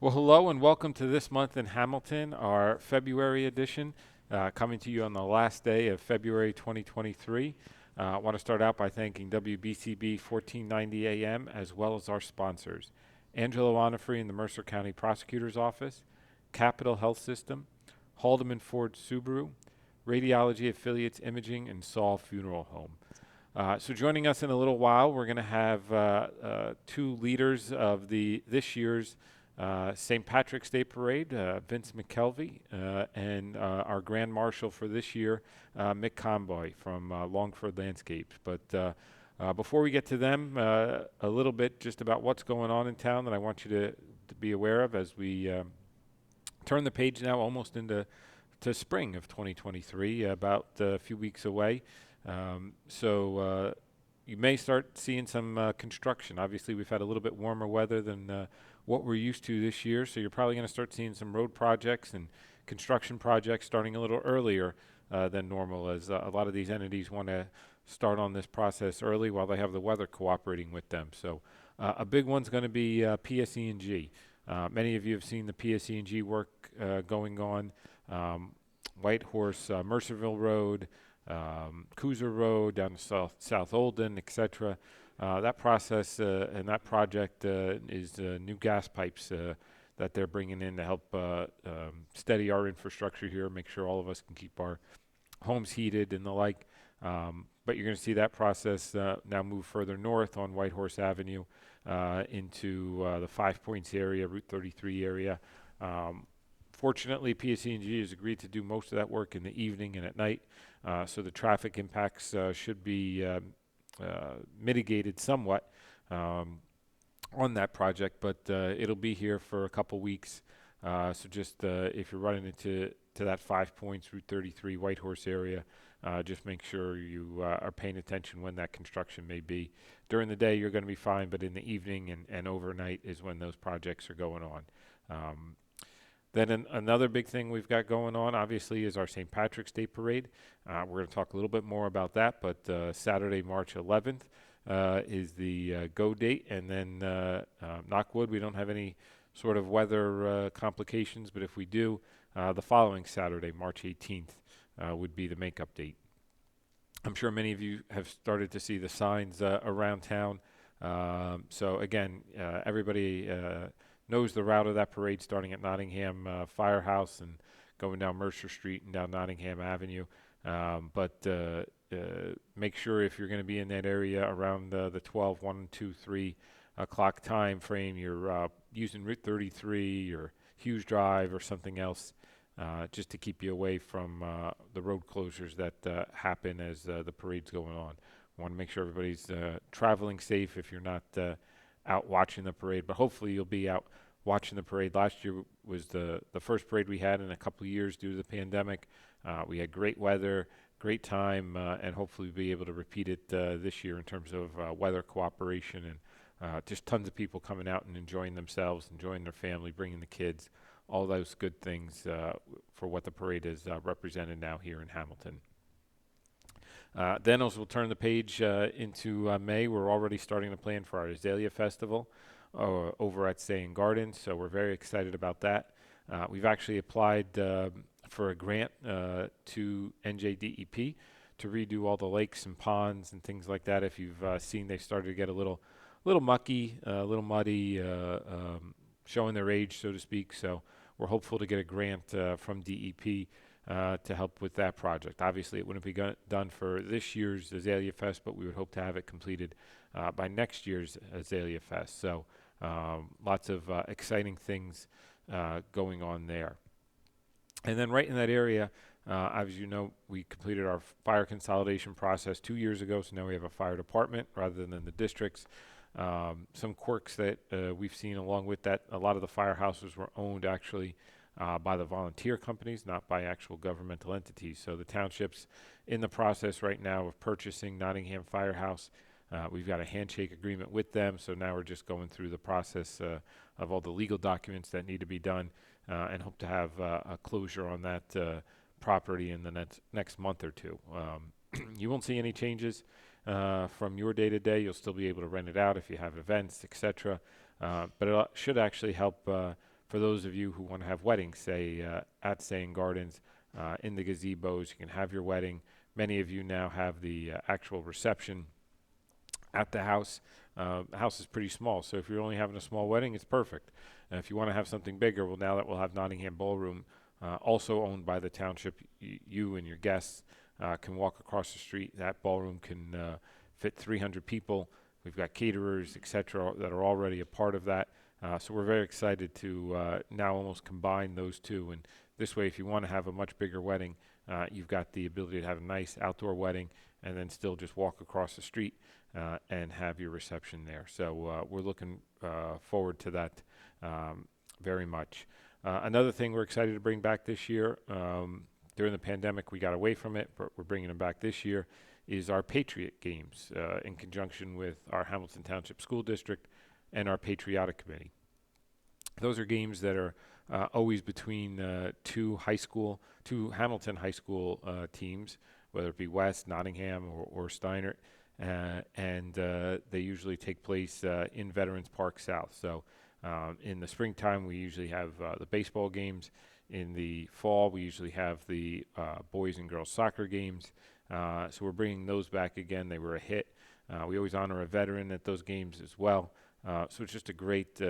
Well, hello and welcome to This Month in Hamilton, our February edition, coming to you on the last day of February 2023. I want to start out by thanking WBCB 1490 AM as well as our sponsors, Angelo Onifree in the Mercer County Prosecutor's Office, Capital Health System, Haldeman Ford Subaru, Radiology Affiliates Imaging, and Saul Funeral Home. So joining us in a little while, we're going to have two leaders of this year's St. Patrick's Day Parade, Vince McKelvey, and our Grand Marshal for this year, Mick Conboy from Langford Landscapes. But before we get to them, a little bit just about what's going on in town that I want you to be aware of as we turn the page now almost into spring of 2023, about a few weeks away. So you may start seeing some construction. Obviously, we've had a little bit warmer weather than what we're used to this year, so you're probably going to start seeing some road projects and construction projects starting a little earlier than normal, as a lot of these entities want to start on this process early while they have the weather cooperating with them. So a big one's going to be PSE&G. Many of you have seen the PSE&G work going on. Whitehorse, Mercerville Road, Cooser Road, down to South Olden, etc. That process and that project is new gas pipes that they're bringing in to help steady our infrastructure here, make sure all of us can keep our homes heated and the like. But you're going to see that process now move further north on Whitehorse Avenue into the Five Points area, Route 33 area. Fortunately, PSE&G has agreed to do most of that work in the evening and at night, so the traffic impacts should be mitigated somewhat on that project, but it'll be here for a couple weeks. So just if you're running into that 5 Points, Route 33, Whitehorse area, just make sure you are paying attention when that construction may be. During the day, you're going to be fine, but in the evening and overnight is when those projects are going on. Then another big thing we've got going on, obviously, is our St. Patrick's Day Parade. We're going to talk a little bit more about that, but Saturday, March 11th is the go date. And then, knock wood, we don't have any sort of weather complications, but if we do, the following Saturday, March 18th, would be the makeup date. I'm sure many of you have started to see the signs around town. So again, everybody knows the route of that parade, starting at Nottingham Firehouse and going down Mercer Street and down Nottingham Avenue. But make sure if you're going to be in that area around the 12, 1, 2, 3 o'clock time frame, you're using Route 33 or Hughes Drive or something else just to keep you away from the road closures that happen as the parade's going on. I want to make sure everybody's traveling safe if you're not out watching the parade, but hopefully you'll be out watching the parade. Last year was the first parade we had in a couple of years due to the pandemic. We had great weather, great time, and hopefully we'll be able to repeat it this year in terms of weather cooperation and just tons of people coming out and enjoying themselves, enjoying their family, bringing the kids, all those good things for what the parade is represented now here in Hamilton. Then as we'll turn the page into May, we're already starting to plan for our Azalea Festival over at Staying Gardens, so we're very excited about that. We've actually applied for a grant to NJDEP to redo all the lakes and ponds and things like that. If you've seen, they started to get a little mucky, a little muddy, showing their age, so to speak. So we're hopeful to get a grant from DEP to help with that project. Obviously, it wouldn't be done for this year's Azalea Fest, but we would hope to have it completed by next year's Azalea Fest. So lots of exciting things going on there. And then right in that area, as you know, we completed our fire consolidation process 2 years ago, so now we have a fire department rather than the districts. Some quirks that we've seen along with that, a lot of the firehouses were owned actually by the volunteer companies, not by actual governmental entities. So the township's in the process right now of purchasing Nottingham Firehouse. We've got a handshake agreement with them, so now we're just going through the process of all the legal documents that need to be done and hope to have a closure on that property in the next month or two. You won't see any changes from your day-to-day. You'll still be able to rent it out if you have events, etc. But it should actually help for those of you who want to have weddings, say at Saying Gardens, in the gazebos, you can have your wedding. Many of you now have the actual reception at the house. The house is pretty small, so if you're only having a small wedding, it's perfect. And if you want to have something bigger, well, now that we'll have Nottingham Ballroom, also owned by the Township, you and your guests can walk across the street. That ballroom can fit 300 people. We've got caterers, etc., that are already a part of that. So we're very excited to now almost combine those two. And this way, if you want to have a much bigger wedding, you've got the ability to have a nice outdoor wedding and then still just walk across the street and have your reception there. So we're looking forward to that very much. Another thing we're excited to bring back this year, during the pandemic we got away from it, but we're bringing them back this year, is our Patriot Games in conjunction with our Hamilton Township School District and our Patriotic Committee. Those are games that are always between two Hamilton high school teams, whether it be West, Nottingham, or Steiner, and they usually take place in Veterans Park South. So in the springtime, we usually have the baseball games. In the fall, we usually have the boys and girls soccer games. So we're bringing those back again. They were a hit. We always honor a veteran at those games as well. So it's just a great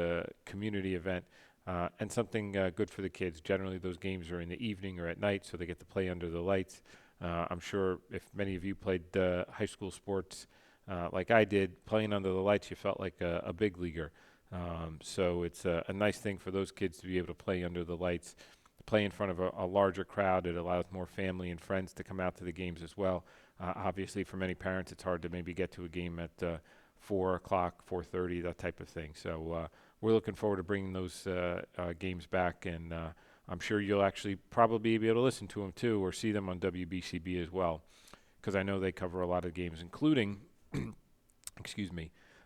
community event and something good for the kids. Generally, those games are in the evening or at night, so they get to play under the lights. I'm sure if many of you played high school sports like I did, playing under the lights, you felt like a big leaguer. So it's a nice thing for those kids to be able to play under the lights, play in front of a larger crowd. It allows more family and friends to come out to the games as well. Obviously, for many parents, it's hard to maybe get to a game at 4 o'clock, 4:30, that type of thing. So we're looking forward to bringing those games back, and I'm sure you'll actually probably be able to listen to them too or see them on WBCB as well, because I know they cover a lot of games, including,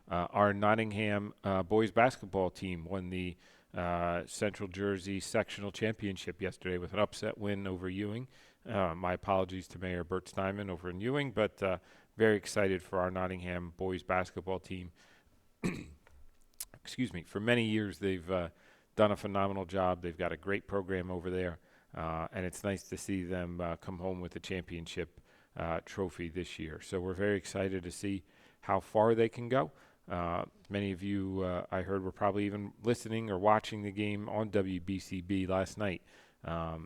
our Nottingham boys basketball team won the Central Jersey Sectional Championship yesterday with an upset win over Ewing. My apologies to Mayor Bert Steinman over in Ewing, but very excited for our Nottingham boys basketball team. For many years, they've done a phenomenal job. They've got a great program over there, and it's nice to see them come home with a championship trophy this year. So we're very excited to see how far they can go. Many of you, I heard, were probably even listening or watching the game on WBCB last night.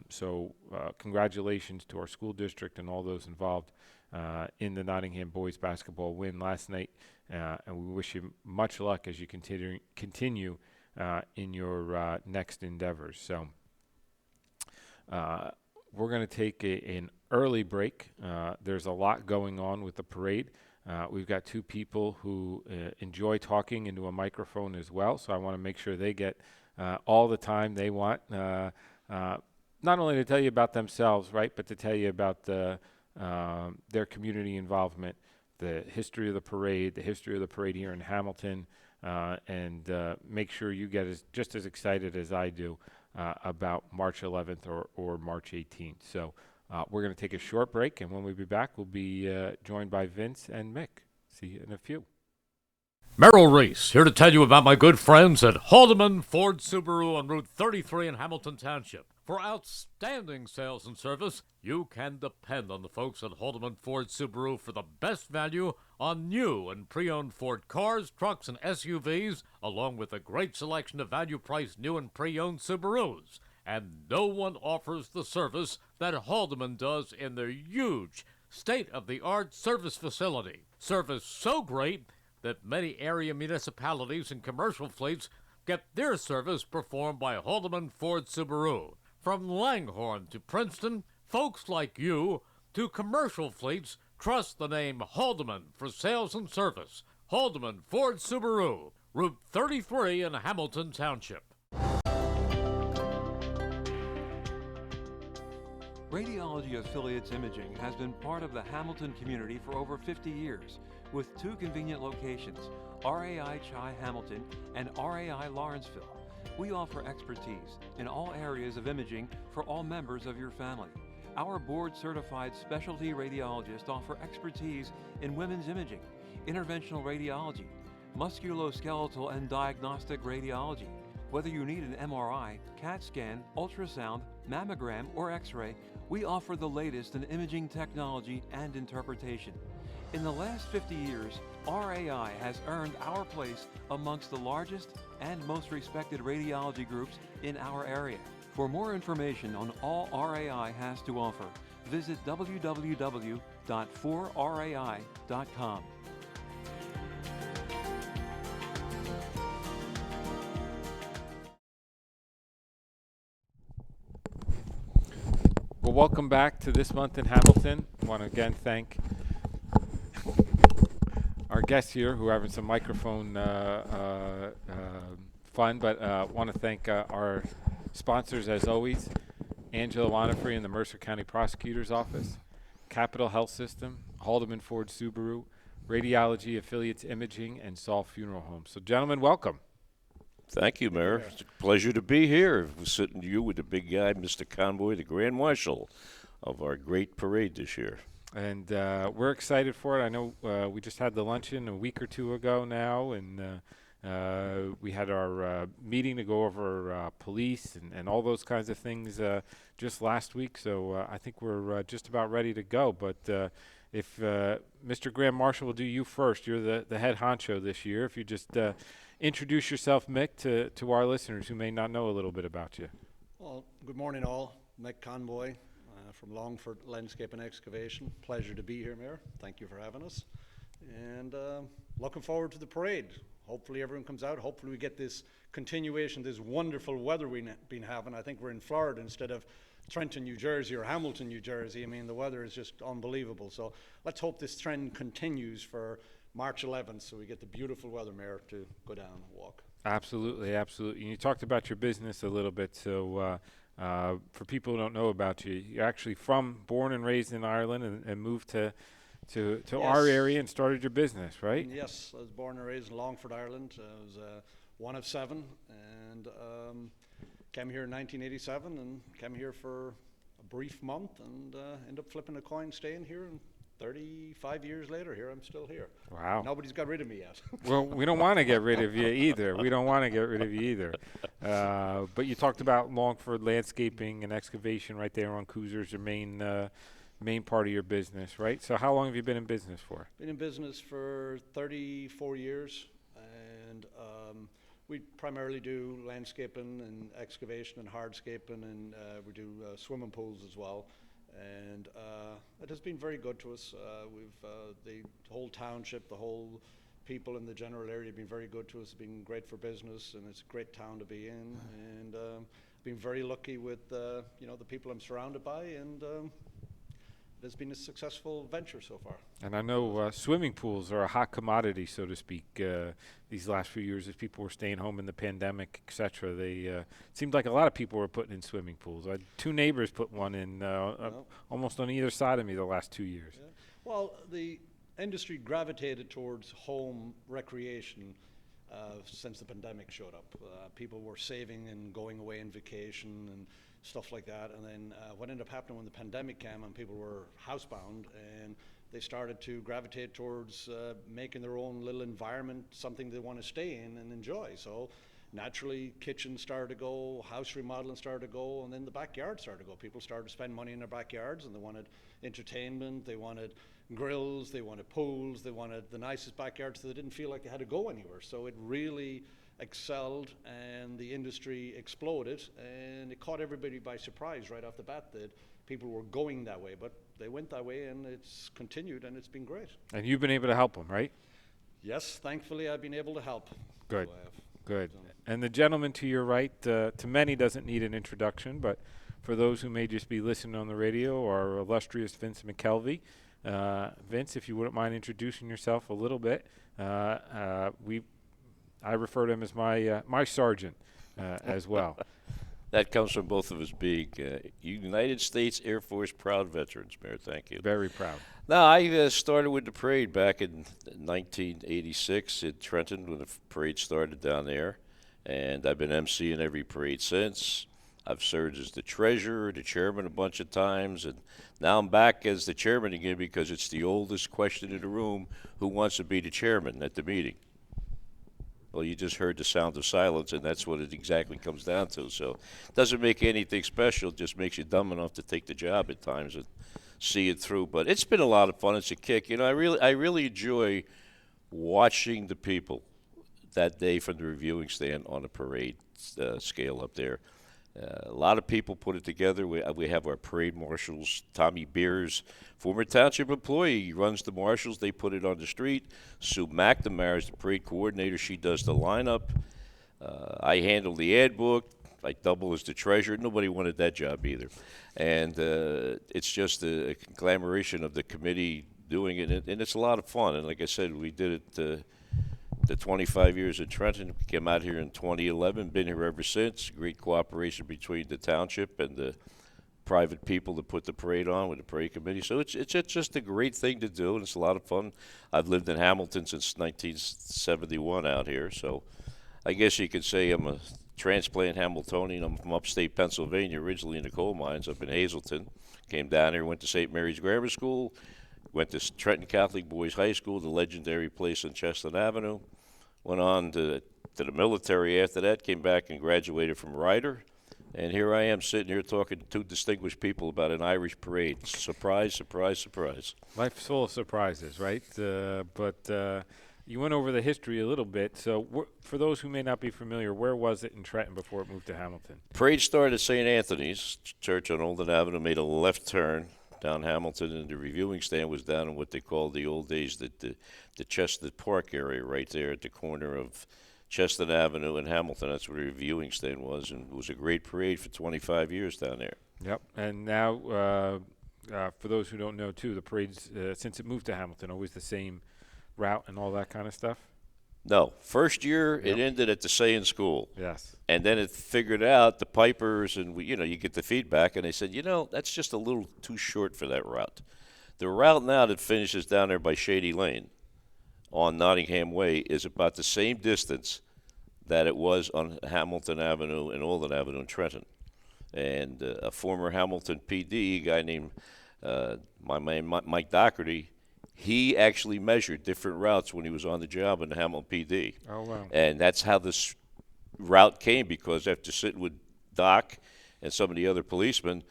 So congratulations to our school district and all those involved in the Nottingham boys basketball win last night. And we wish you much luck as you continue in your next endeavors. So we're going to take an early break. There's a lot going on with the parade. We've got two people who enjoy talking into a microphone as well, so I want to make sure they get all the time they want, not only to tell you about themselves, right, but to tell you about their community involvement, the history of the parade here in Hamilton, and make sure you get just as excited as I do about March 11th or March 18th. So we're going to take a short break, and when we be back, we'll be joined by Vince and Mick. See you in a few. Merrill Reese, here to tell you about my good friends at Haldeman Ford Subaru on Route 33 in Hamilton Township. For outstanding sales and service, you can depend on the folks at Haldeman Ford Subaru for the best value on new and pre-owned Ford cars, trucks, and SUVs, along with a great selection of value-priced new and pre-owned Subarus. And no one offers the service that Haldeman does in their huge, state-of-the-art service facility. Service so great that many area municipalities and commercial fleets get their service performed by Haldeman Ford Subaru. From Langhorne to Princeton, folks like you to commercial fleets trust the name Haldeman for sales and service. Haldeman Ford Subaru, Route 33 in Hamilton Township. Radiology Affiliates Imaging has been part of the Hamilton community for over 50 years, with two convenient locations, RAI Chi Hamilton and RAI Lawrenceville. We offer expertise in all areas of imaging for all members of your family. Our board-certified specialty radiologists offer expertise in women's imaging, interventional radiology, musculoskeletal and diagnostic radiology, Whether you need an MRI, CAT scan, ultrasound, mammogram, or x-ray, we offer the latest in imaging technology and interpretation. In the last 50 years, RAI has earned our place amongst the largest and most respected radiology groups in our area. For more information on all RAI has to offer, visit www.4rai.com. Well, welcome back to This Month in Hamilton. I want to again thank our guests here who are having some microphone fun, but want to thank our sponsors as always, Angela Wanafree in the Mercer County Prosecutor's Office, Capital Health System, Haldeman Ford Subaru, Radiology Affiliates Imaging, and Saul Funeral Home. So gentlemen, welcome. Thank you, Mayor. It's a pleasure to be here. We're sitting to you with the big guy, Mr. Conboy, the Grand Marshal of our great parade this year. And we're excited for it. I know we just had the luncheon a week or two ago now, and we had our meeting to go over police and all those kinds of things just last week. So I think we're just about ready to go. But if Mr. Grand Marshal, will do you first. You're the head honcho this year. If you just introduce yourself, Mick, to our listeners who may not know a little bit about you. Well, good morning all. Mick Conboy from Langford Landscape and Excavation. Pleasure to be here, Mayor. Thank you for having us. And looking forward to the parade. Hopefully everyone comes out. Hopefully we get this continuation, this wonderful weather we've been having. I think we're in Florida instead of Trenton, New Jersey or Hamilton, New Jersey. I mean, the weather is just unbelievable. So let's hope this trend continues for March 11th so we get the beautiful weather, Mayor, to go down and walk. Absolutely, absolutely. And you talked about your business a little bit. So for people who don't know about you, you're actually born and raised in Ireland and moved to yes. Our area and started your business, right? Yes, I was born and raised in Langford, Ireland. I was one of seven and came here in 1987 and came here for a brief month and ended up flipping a coin, staying here. And 35 years later, here I'm still here. Wow. Nobody's got rid of me yet. Well, we don't want to get rid of you either. We don't want to get rid of you either. But you talked about Langford landscaping and excavation right there on Coozer's, your main part of your business, right? So how long have you been in business for? Been in business for 34 years, and we primarily do landscaping and excavation and hardscaping, and we do swimming pools as well. And it has been very good to us. The whole township, the whole people in the general area have been very good to us. It's been great for business, and it's a great town to be in. And been very lucky with the people I'm surrounded by, and it has been a successful venture so far. And I know swimming pools are a hot commodity, so to speak, these last few years as people were staying home in the pandemic, et cetera. It seemed like a lot of people were putting in swimming pools. I had two neighbors put one in almost on either side of me the last 2 years. Yeah. Well, the industry gravitated towards home recreation since the pandemic showed up. People were saving and going away on vacation and stuff like that. And then what ended up happening when the pandemic came and people were housebound, and they started to gravitate towards making their own little environment something they want to stay in and enjoy. So naturally, kitchens started to go, house remodeling started to go, and then the backyard started to go. People started to spend money in their backyards, and they wanted entertainment, they wanted grills, they wanted pools, they wanted the nicest backyards, so they didn't feel like they had to go anywhere. So it really excelled, and the industry exploded, and it caught everybody by surprise right off the bat that people were going that way. But they went that way, and it's continued, and it's been great. And you've been able to help them, right? Yes, thankfully I've been able to help. Good, So good. And the gentleman to your right, to many doesn't need an introduction, but for those who may just be listening on the radio, our illustrious Vince McKelvey. Vince, if you wouldn't mind introducing yourself a little bit. I refer to him as my sergeant as well. That comes from both of us being United States Air Force proud veterans, Mayor. Thank you. Very proud. Now, I started with the parade back in 1986 in Trenton when the parade started down there, and I've been emceeing every parade since. I've served as the treasurer, the chairman a bunch of times, and now I'm back as the chairman again because it's the oldest question in the room: who wants to be the chairman at the meeting? Well, you just heard the sound of silence, and that's what it exactly comes down to. So it doesn't make anything special, it just makes you dumb enough to take the job at times and see it through. But it's been a lot of fun. It's a kick. You know, I really enjoy watching the people that day from the reviewing stand on the parade scale up there. A lot of people put it together. We have our parade marshals, Tommy Beers, former township employee. He runs the marshals. They put it on the street. Sue McNamara is the parade coordinator. She does the lineup. I handle the ad book. I double as the treasurer. Nobody wanted that job either. And it's just a conglomeration of the committee doing it, and it's a lot of fun. And like I said, we did it the 25 years in Trenton. Came out here in 2011, been here ever since. Great cooperation between the township and the private people that put the parade on with the parade committee. So it's just a great thing to do, and it's a lot of fun. I've lived in Hamilton since 1971 out here, so I guess you could say I'm a transplant Hamiltonian. I'm from upstate Pennsylvania, originally in the coal mines up in Hazleton. Came down here, went to St. Mary's Grammar School, went to Trenton Catholic Boys High School, the legendary place on Chestnut Avenue. Went on to the military after that, came back and graduated from Ryder. And here I am sitting here talking to two distinguished people about an Irish parade. Surprise, surprise, surprise. Life's full of surprises, right? But you went over the history a little bit. So for those who may not be familiar, where was it in Trenton before it moved to Hamilton? Parade started at St. Anthony's Church on Olden Avenue, made a left turn down Hamilton, and the reviewing stand was down in what they called the old days, the Chestnut Park area right there at the corner of Chestnut Avenue and Hamilton. That's where the reviewing stand was, and it was a great parade for 25 years down there. Yep. And now, for those who don't know, too, the parade's, since it moved to Hamilton, always the same route and all that kind of stuff? No. First year, it ended at the Sayin School. Yes. And then it figured out, the Pipers, and you get the feedback, and they said, that's just a little too short for that route. The route now that finishes down there by Shady Lane on Nottingham Way is about the same distance that it was on Hamilton Avenue and Olden Avenue in Trenton. And a former Hamilton PD, a guy named my man Mike Doherty, he actually measured different routes when he was on the job in the Hamilton PD. Oh, wow. And that's how this route came, because after sitting with Doc and some of the other policemen,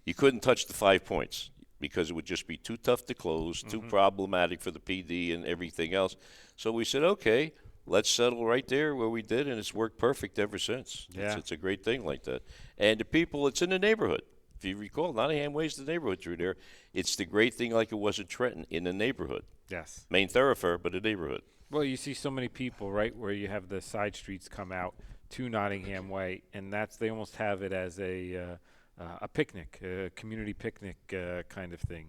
you couldn't touch the 5 points because it would just be too tough to close, too problematic for the PD and everything else. So we said, okay, let's settle right there where we did, and it's worked perfect ever since. Yeah. It's a great thing like that. And the people, it's in the neighborhood. If you recall, Nottingham Way's the neighborhood through there. It's the great thing like it was in Trenton, in the neighborhood. Yes. Main thoroughfare, but a neighborhood. Well, you see so many people, right, where you have the side streets come out to Nottingham Way, and they almost have it as a picnic, a community picnic kind of thing,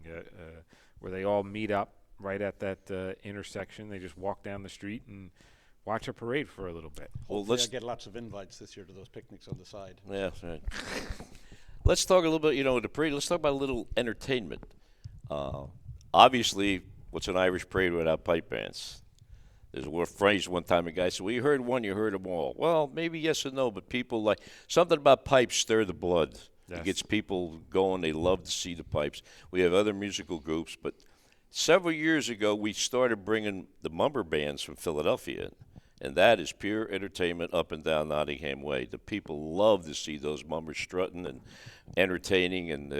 where they all meet up right at that intersection. They just walk down the street and watch a parade for a little bit. Well, Hopefully I get lots of invites this year to those picnics on the side. Yeah, right. Let's talk a little bit, the parade. Let's talk about a little entertainment. Obviously, what's an Irish parade without pipe bands? There's a phrase one time, a guy said, well, you heard one, you heard them all. Well, maybe yes and no, but people like something about pipes stir the blood. Yes. It gets people going. They love to see the pipes. We have other musical groups, but several years ago, we started bringing the Mumber bands from Philadelphia in. And that is pure entertainment up and down Nottingham Way. The people love to see those mummers strutting and entertaining, and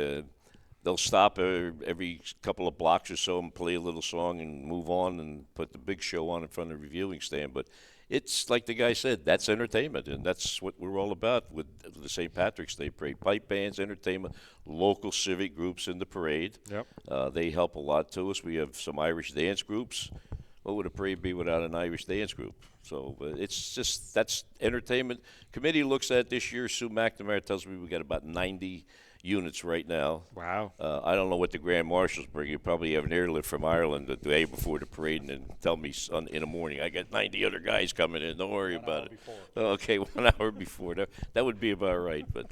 they'll stop every couple of blocks or so and play a little song and move on and put the big show on in front of the reviewing stand. But it's like the guy said, that's entertainment, and that's what we're all about with the St. Patrick's Day Parade. Pipe bands, entertainment, local civic groups in the parade. Yep. They help a lot to us. We have some Irish dance groups. What would a parade be without an Irish dance group? So it's just, that's entertainment. Committee looks at this year. Sue McNamara tells me we got about 90 units right now. Wow. I don't know what the Grand Marshals bring. You probably have an airlift from Ireland the day before the parade and then tell me in the morning, I got 90 other guys coming in. Don't worry about it. Okay, 1 hour before. That would be about right. But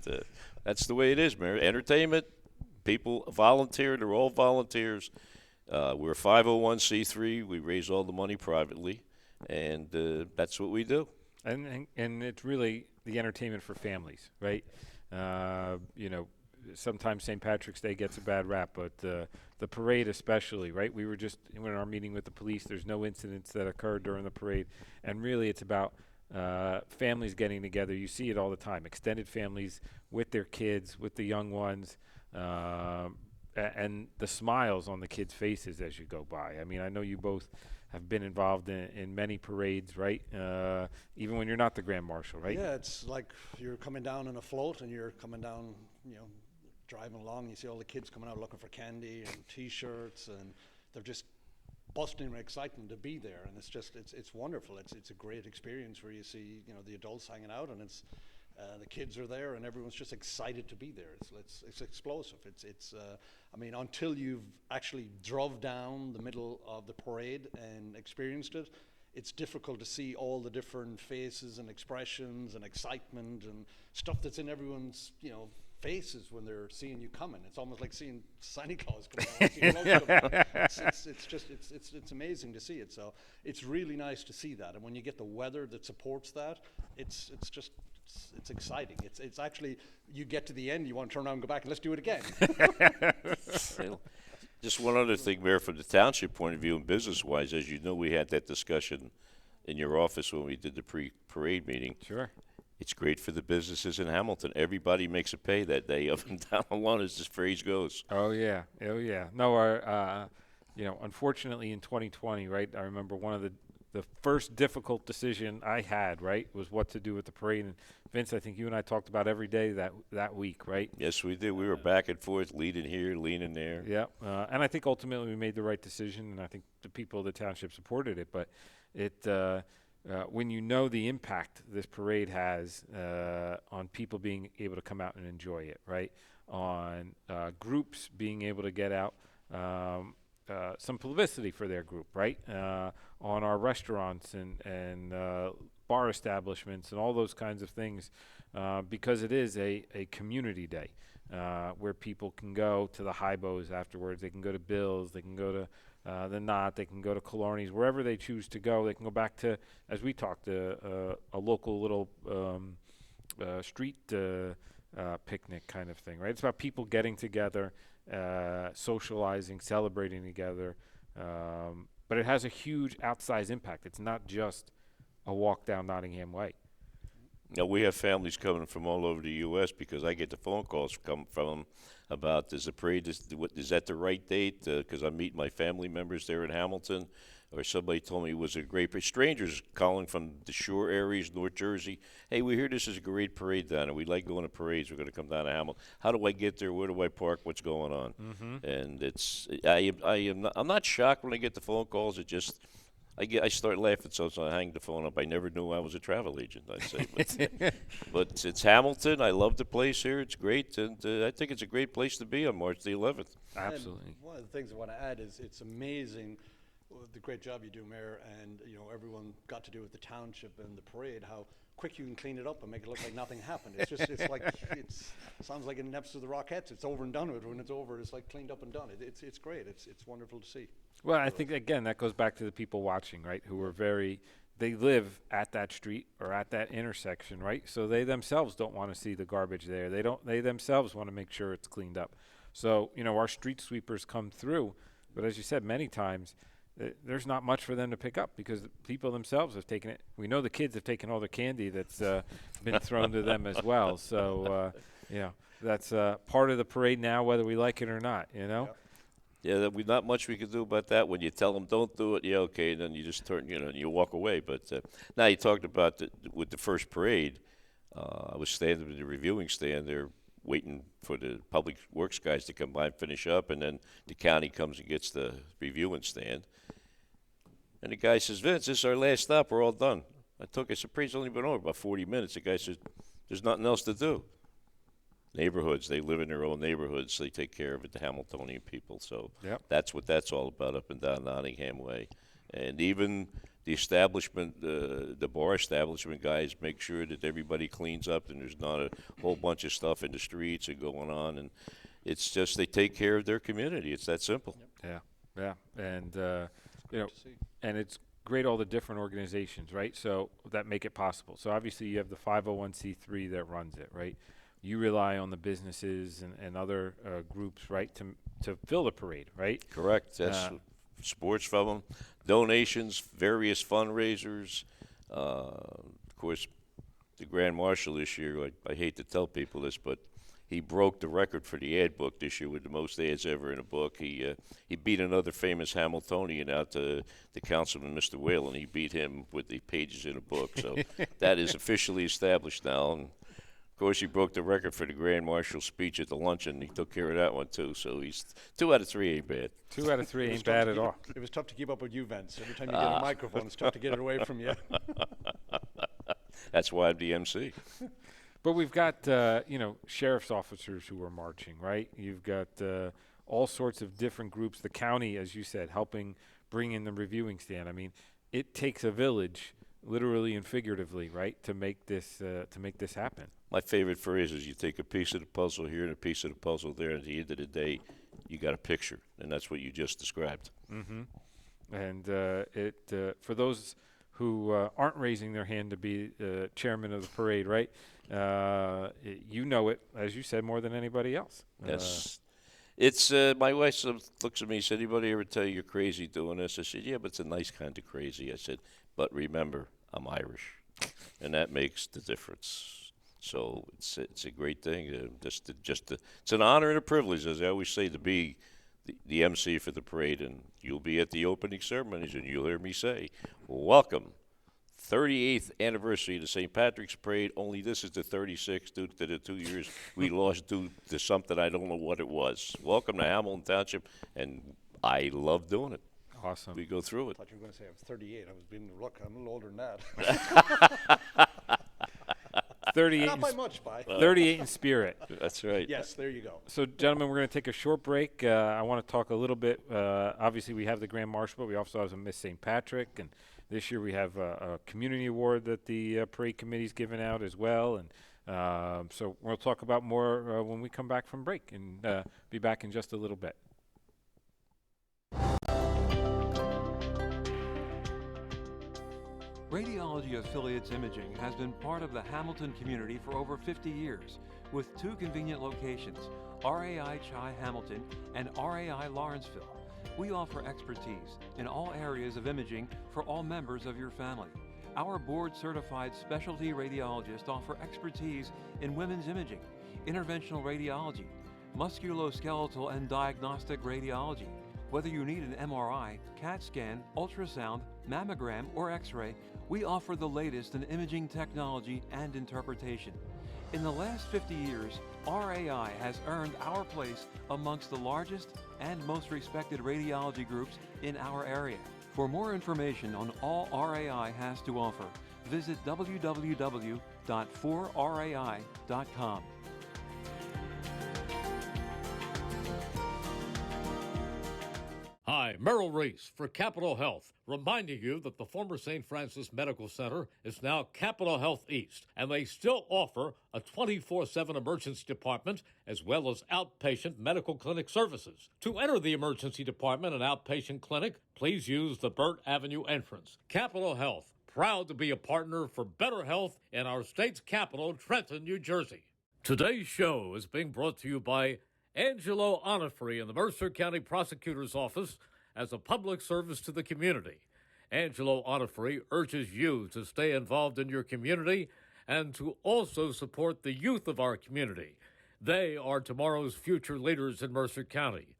that's the way it is, man. Entertainment, people volunteer. They're all volunteers. We're a 501c3. We raise all the money privately, and that's what we do. And it's really the entertainment for families, right? sometimes St. Patrick's Day gets a bad rap, but the parade especially, right? We were just in our meeting with the police. There's no incidents that occurred during the parade, and really it's about families getting together. You see it all the time. Extended families with their kids, with the young ones, and the smiles on the kids' faces as you go by. I mean, I know you both have been involved in many parades, right? Even when you're not the Grand Marshal, right? Yeah, it's like you're coming down in a float and you're coming down, driving along. You see all the kids coming out looking for candy and T-shirts, and they're just busting with excitement to be there. And it's wonderful. It's a great experience where you see, the adults hanging out, and it's the kids are there, and everyone's just excited to be there. It's explosive. I mean, until you've actually drove down the middle of the parade and experienced it, it's difficult to see all the different faces and expressions and excitement and stuff that's in everyone's, faces when they're seeing you coming. It's almost like seeing Santa Claus come it's amazing to see it. So it's really nice to see that. And when you get the weather that supports that, it's exciting. It's actually, you get to the end, you want to turn around and go back and let's do it again. Just one other thing, Mayor, from the township point of view and business-wise, as you know, we had that discussion in your office when we did the pre-parade meeting. Sure. It's great for the businesses in Hamilton. Everybody makes a pay that day up and down the lawn, as this phrase goes. Oh yeah. No, our unfortunately in 2020, right? I remember one of the first difficult decision I had, right, was what to do with the parade. And Vince, I think you and I talked about every day that week, right? Yes, we did. We were back and forth, leaning here, leaning there. Yeah, and I think ultimately we made the right decision, and I think the people of the township supported it. But when you know the impact this parade has on people being able to come out and enjoy it, right? On groups being able to get out, some publicity for their group, right? On our restaurants and bar establishments and all those kinds of things, because it is a community day where people can go to the Hybos afterwards. They can go to Bill's. They can go to the Knot. They can go to Killarney's. Wherever they choose to go, they can go back to, as we talked, a local little street picnic kind of thing, right? It's about people getting together, socializing, celebrating together, but it has a huge outsized impact. It's not just a walk down Nottingham Way. Now, we have families coming from all over the U.S. because I get the phone calls come from them about, is the parade, is that the right date? Because I'm meeting my family members there in Hamilton. Or somebody told me it was a great parade. Strangers calling from the shore areas, North Jersey. Hey, we hear this is a great parade down there. We like going to parades. We're going to come down to Hamilton. How do I get there? Where do I park? What's going on? Mm-hmm. And I'm not shocked when I get the phone calls. It just, I start laughing, so I hang the phone up. I never knew I was a travel agent, I'd say. But it's Hamilton. I love the place here. It's great, and I think it's a great place to be on March the 11th. Absolutely. And one of the things I want to add is it's amazing the great job you do, Mayor, and everyone got to do with the township and the parade, how quick you can clean it up and make it look like nothing happened. It's like it sounds like in an episode of the Rockettes. It's over and done with. When it's over, it's like cleaned up and done. It's great. It's wonderful to see. Well, I think again that goes back to the people watching, right? Who are they live at that street or at that intersection, right? So they themselves don't want to see the garbage there. They themselves want to make sure it's cleaned up. So our street sweepers come through, but as you said many times, there's not much for them to pick up because the people themselves have taken it. We know the kids have taken all the candy that's been thrown to them as well. So, that's part of the parade now, whether we like it or not, Yeah, not much we can do about that. When you tell them don't do it, okay, then you just turn, and you walk away. But now you talked about with the first parade, I was standing in the reviewing stand there waiting for the public works guys to come by and finish up, and then the county comes and gets the reviewing stand. And the guy says, Vince, this is our last stop. We're all done. I said, parade's only been over about 40 minutes. The guy says, there's nothing else to do. Neighborhoods, they live in their own neighborhoods. They take care of it, the Hamiltonian people. So That's what that's all about up and down Nottingham Way. And even the establishment, the bar establishment guys make sure that everybody cleans up and there's not a whole bunch of stuff in the streets and going on. And it's just they take care of their community. It's that simple. Yeah. And, and it's great all the different organizations, right? So that make it possible. So obviously you have the 501c3 that runs it, right? you rely on the businesses and other groups, right, to fill the parade, right? Correct. That's sports from them, donations, various fundraisers. Of course, the Grand Marshal this year, I hate to tell people this, but he broke the record for the ad book this year with the most ads ever in a book. He beat another famous Hamiltonian out, the Councilman, Mr. Whalen. He beat him with the pages in a book. So that is officially established now. And of course, he broke the record for the Grand Marshal's speech at the luncheon. He took care of that one, too. So he's 2 out of 3 ain't bad. 2 out of 3 ain't bad at all. It was tough to keep up with you, Vince. Every time you get a microphone, it's tough to get it away from you. That's why I'm the MC. But we've got, sheriff's officers who are marching, right? You've got all sorts of different groups. The county, as you said, helping bring in the reviewing stand. I mean, it takes a village, literally and figuratively, right, to make this happen. My favorite phrase is you take a piece of the puzzle here and a piece of the puzzle there, and at the end of the day, you got a picture, and that's what you just described. Mm-hmm. And for those who aren't raising their hand to be chairman of the parade, right? You know it, as you said, more than anybody else. Yes. It's my wife looks at me and said, anybody ever tell you you're crazy doing this? I said, yeah, but it's a nice kind of crazy. I said, but remember, I'm Irish, and that makes the difference. So it's a great thing. It's an honor and a privilege, as I always say, to be the MC for the parade. And you'll be at the opening ceremonies, and you'll hear me say, welcome. 38th anniversary of the St. Patrick's Parade, only this is the 36th due to the 2 years we lost due to something I don't know what it was. Welcome to Hamilton Township, and I love doing it. Awesome. We go through it. I thought you were going to say I was 38. I was being, look, I'm a little older than that. 38 Not by much, by. 38 in spirit. That's right. Yes, there you go. So, gentlemen, we're going to take a short break. I want to talk a little bit. Obviously, we have the Grand Marshal, but we also have a Miss St. Patrick, and this year we have a community award that the parade committee's given out as well. And so we'll talk about more when we come back from break, and be back in just a little bit. Radiology Affiliates Imaging has been part of the Hamilton community for over 50 years, with 2 convenient locations, RAI Chi Hamilton and RAI Lawrenceville. We offer expertise in all areas of imaging for all members of your family. Our board-certified specialty radiologists offer expertise in women's imaging, interventional radiology, musculoskeletal and diagnostic radiology. Whether you need an MRI, CAT scan, ultrasound, mammogram, or X-ray, we offer the latest in imaging technology and interpretation. In the last 50 years, RAI has earned our place amongst the largest and most respected radiology groups in our area. For more information on all RAI has to offer, visit www.4rai.com. Hi, Merrill Reese for Capital Health, reminding you that the former St. Francis Medical Center is now Capital Health East, and they still offer a 24/7 emergency department as well as outpatient medical clinic services. To enter the emergency department and outpatient clinic, please use the Burt Avenue entrance. Capital Health, proud to be a partner for better health in our state's capital, Trenton, New Jersey. Today's show is being brought to you by Angelo Onifrey in the Mercer County Prosecutor's Office as a public service to the community. Angelo Onifrey urges you to stay involved in your community and to also support the youth of our community. They are tomorrow's future leaders in Mercer County.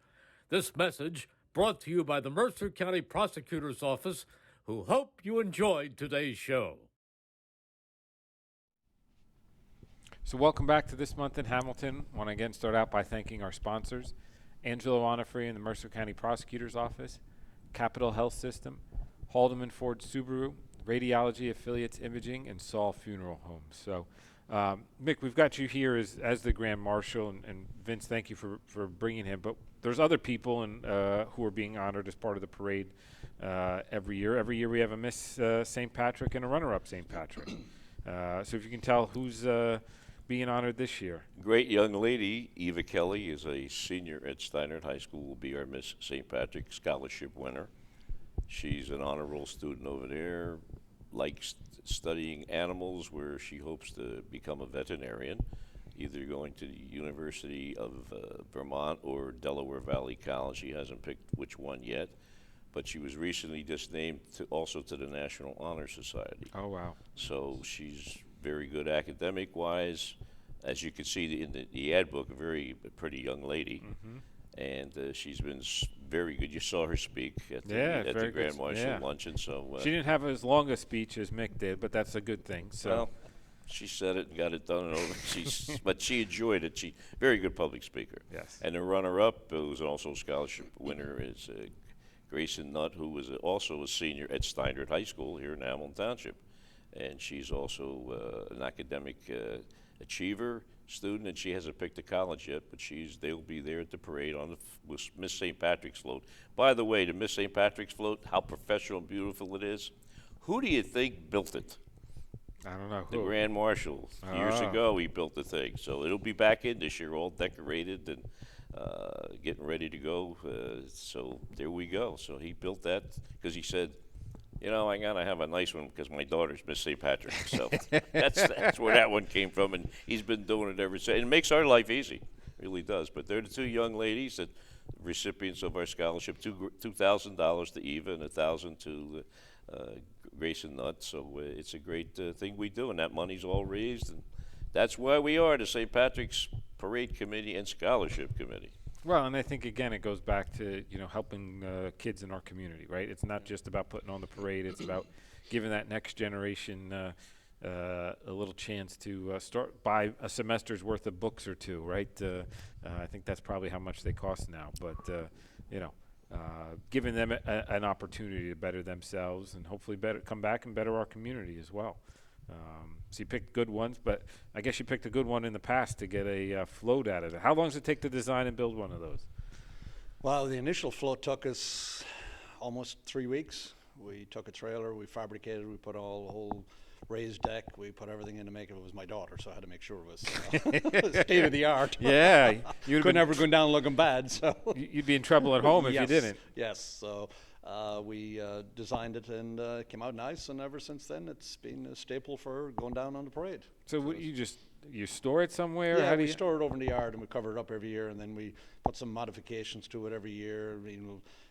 This message brought to you by the Mercer County Prosecutor's Office, who hope you enjoyed today's show. So welcome back to This Month in Hamilton. I want to again start out by thanking our sponsors, Angelo Onifrey in the Mercer County Prosecutor's Office, Capital Health System, Haldeman Ford Subaru, Radiology Affiliates Imaging, and Saul Funeral Homes. So, Mick, we've got you here as the Grand Marshal, and Vince, thank you for bringing him. But there's other people who are being honored as part of the parade every year. Every year we have a Miss St. Patrick and a runner-up St. Patrick. So if you can tell who's being honored this year. Great young lady, Eva Kelly, is a senior at Steinert High School, will be our Miss St. Patrick Scholarship winner. She's an honor roll student over there, likes studying animals, where she hopes to become a veterinarian. either going to the University of Vermont or Delaware Valley College. She hasn't picked which one yet, but she was recently just named also to the National Honor Society. Oh, wow. So she's very good academic-wise. As you can see in the ad book, a pretty young lady. And she's been very good. You saw her speak at the Grand Marshal luncheon. So she didn't have as long a speech as Mick did, but that's a good thing. So. Well, she said it and got it done and over. But she enjoyed it. She very good public speaker. Yes. And the runner-up, who was also a scholarship winner, is Grayson Nutt, who was also a senior at Steinert High School here in Hamilton Township, and she's also an academic achiever student, and she hasn't picked a college yet, but they'll be there at the parade with Miss St. Patrick's float. By the way, the Miss St. Patrick's float, how professional and beautiful it is. Who do you think built it? I don't know The who. Grand Marshal. Years ago, he built the thing. So it'll be back in this year, all decorated and getting ready to go. So there we go. So he built that because he said, I gotta have a nice one because my daughter's Miss St. Patrick. So that's where that one came from, and he's been doing it ever since. And it makes our life easy, really does. But they're the two young ladies that recipients of our scholarship, $2,000 to Eva and $1,000 to Grayson Nutt. So it's a great thing we do, and that money's all raised, and that's why we are the St. Patrick's Parade Committee and Scholarship Committee. Well, and I think, again, it goes back to, helping kids in our community, right? It's not just about putting on the parade. It's about giving that next generation a little chance to buy a semester's worth of books or two, right? I think that's probably how much they cost now. But, giving them an opportunity to better themselves and hopefully come back and better our community as well. So you picked good ones, but I guess you picked a good one in the past to get a float out of it. How long does it take to design and build one of those? Well, the initial float took us almost 3 weeks. We took a trailer, we fabricated, we put all the whole raised deck, we put everything in to make it. It was my daughter, so I had to make sure it was state of the art. Yeah, couldn't ever go down looking bad. So you'd be in trouble at home if you didn't. Yes, so we designed it and it came out nice, and ever since then it's been a staple for going down on the parade. So you store it somewhere? Yeah, How we store it over in the yard and we cover it up every year, and then we put some modifications to it every year.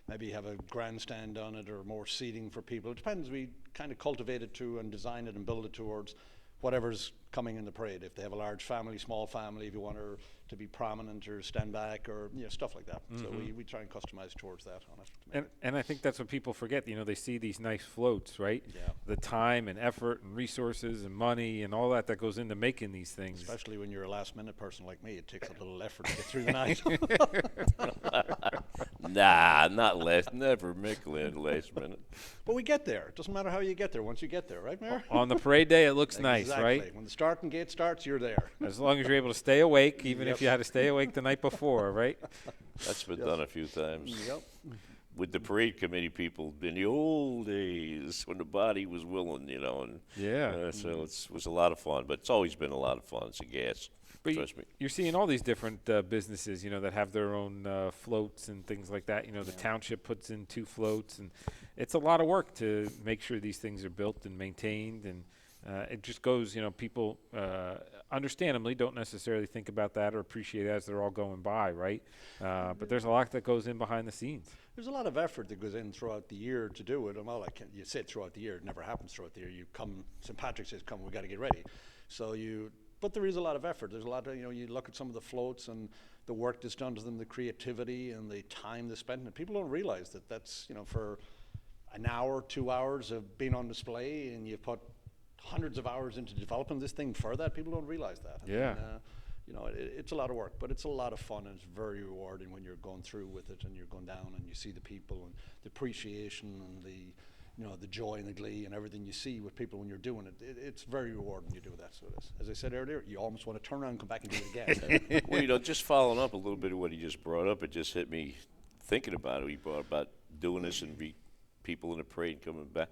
Maybe have a grandstand on it or more seating for people. It depends. We kind of cultivate it to and design it and build it towards whatever's coming in the parade. If they have a large family, small family, if you want her to be prominent or stand back or stuff like that. So we try and customize towards that on it. And I think that's what people forget. They see these nice floats, right? Yeah. The time and effort and resources and money and all that goes into making these things. Especially when you're a last-minute person like me, it takes a little effort to get through the night. Nah, not last. Never Michelin last minute. But we get there. It doesn't matter how you get there. Once you get there, right, Mayor? On the parade day, it looks nice, Exactly. right? When the starting gate starts, you're there. As long as you're able to stay awake, even if you had to stay awake the night before, right? That's been done a few times. Yep. With the parade committee people in the old days when the body was willing, and so it was a lot of fun. But it's always been a lot of fun. It's a gas. But Trust me. You're seeing all these different businesses, that have their own floats and things like that. The township puts in 2 floats, and it's a lot of work to make sure these things are built and maintained. And it just goes, people understandably don't necessarily think about that or appreciate it as they're all going by, right? But there's a lot that goes in behind the scenes. There's a lot of effort that goes in throughout the year to do it. Well, you say it throughout the year. It never happens throughout the year. You come, St. Patrick says, come, we got to get ready. But there is a lot of effort. There's a lot of, you look at some of the floats and the work that's done to them, the creativity and the time they spent. And people don't realize that that's, for an hour, 2 hours of being on display, and you've put hundreds of hours into developing this thing for that. People don't realize that. Yeah. It's a lot of work, but it's a lot of fun, and it's very rewarding when you're going through with it and you're going down and you see the people and the appreciation and the joy and the glee and everything you see with people when you're doing it. It's very rewarding when you do that. So it is. As I said earlier, you almost want to turn around and come back and do it again. Well, just following up a little bit of what he just brought up, it just hit me thinking about it. He brought about doing this and people in the parade coming back.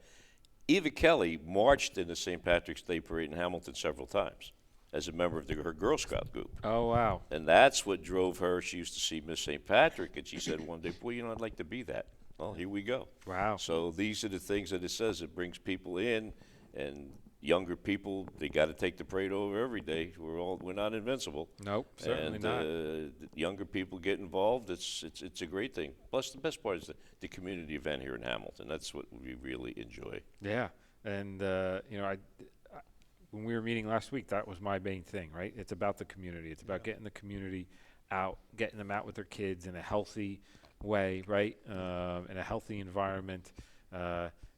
Eva Kelly marched in the St. Patrick's Day Parade in Hamilton several times as a member of her Girl Scout group. Oh, wow. And that's what drove her. She used to see Miss St. Patrick, and she said one day, boy, I'd like to be that. Well, here we go. Wow. So these are the things that it says. It brings people in, and younger people, they got to take the parade over every day. We're not invincible. Nope, certainly And not. the younger people get involved. It's a great thing. Plus, the best part is the community event here in Hamilton. That's what we really enjoy. Yeah, and when we were meeting last week, that was my main thing, right? It's about the community. It's about getting the community out, getting them out with their kids in a healthy way, right? In a healthy environment.